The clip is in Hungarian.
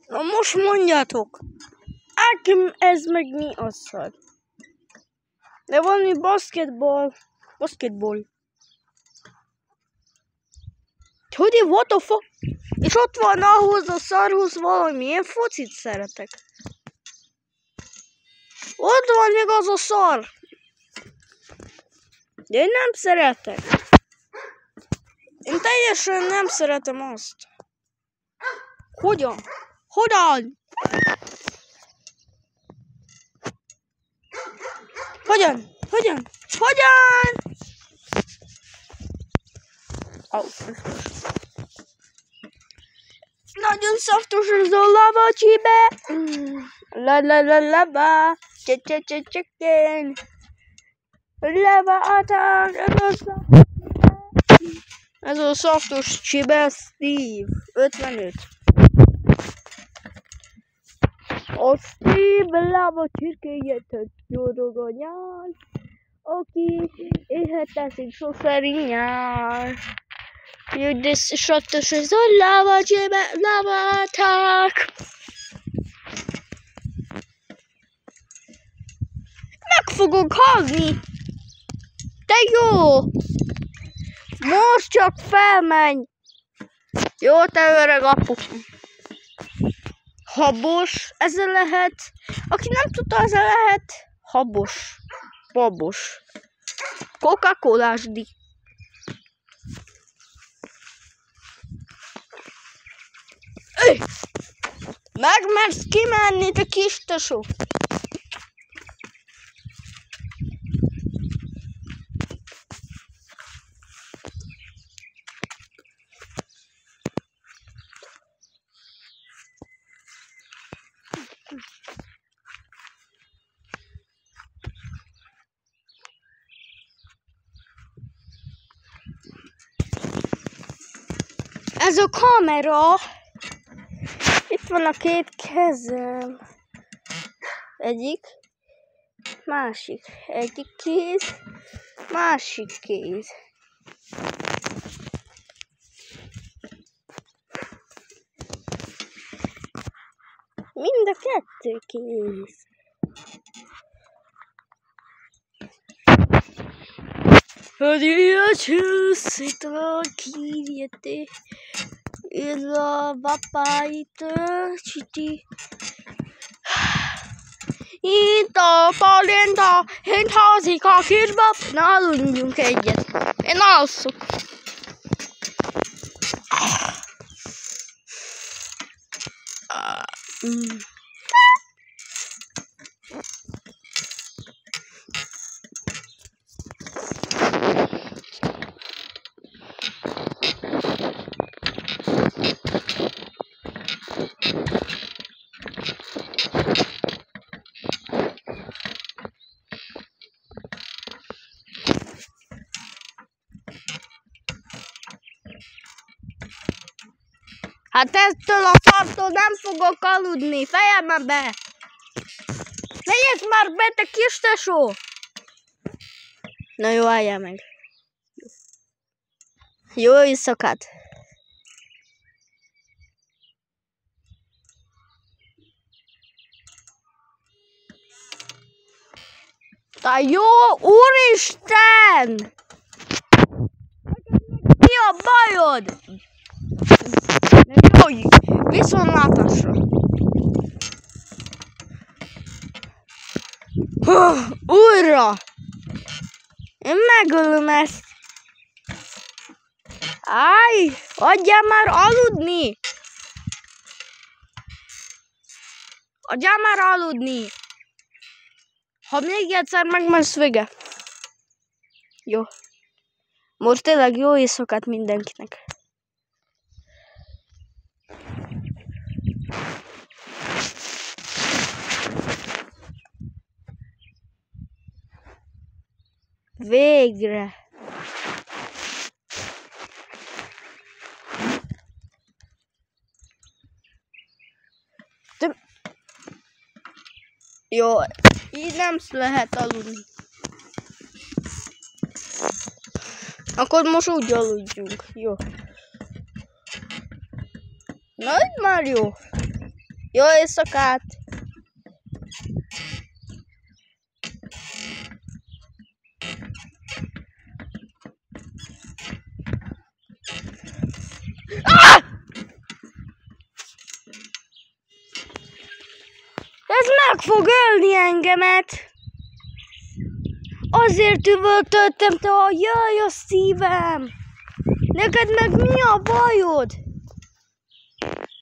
Na most mondjátok. Ákem ez meg mi asszal? De valami basketball. Hogy what the fuck? És ott van ahhoz a szarhoz valami. Én focit szeretek. Ott van még az a szar. De én nem szeretek. Én teljesen nem szeretem azt. Hogyan? Hogyan? Hogyan? Hogyan? Hogyan? Nagyon szaftos ez a lava csibe. Lava. Chicken. Lava attack. Ez a szaftos csibe Steve. 55. A Steve lava csirkéjét gyorog a nyár, aki éhet teszik sose rinyár. De szaftos ez a lava csibe, lava attack. Meg fogok halni. De jó. Most csak felmenj. Jó, te öreg apu. Habos, ezzel lehet. Aki nem tudta, ezzel lehet. Habos. Babos. Coca-Colásdi. Megmersz kimenni, te kis tesó. Ez a kamera. Itt van a két kezem. Egyik. Másik. Egyik kéz. Másik kéz. Mind a kettő kéz. Hogy jöjjön itt van kívjete. Ez a papáit csiti. Itt a palinta, hint házik a kisbab. Na, aludjunk egyet. Én alszok. Hát ettől a szartól nem fogok aludni, fejembe be! Legyek már be, te kis tesó! Na jó, álljál meg. Jó éjszakát! De jó, úristen! Mi a bajod? Jó, viszontlátásra! Újra! Én megölöm ezt! Áj! Adjál már aludni! Adjál már aludni! Ha még egyszer megmersz, vége. Jó. Most tényleg jó éjszakát mindenkinek. Végre. Jó, így nem lehet aludni. Akkor most úgy aludjunk, jó. Na, itt már jó. Jó éjszakát! Ah! Ez meg fog ölni engemet! Azért üvöltöttem, te a jaj a szívem! Neked meg mi a bajod?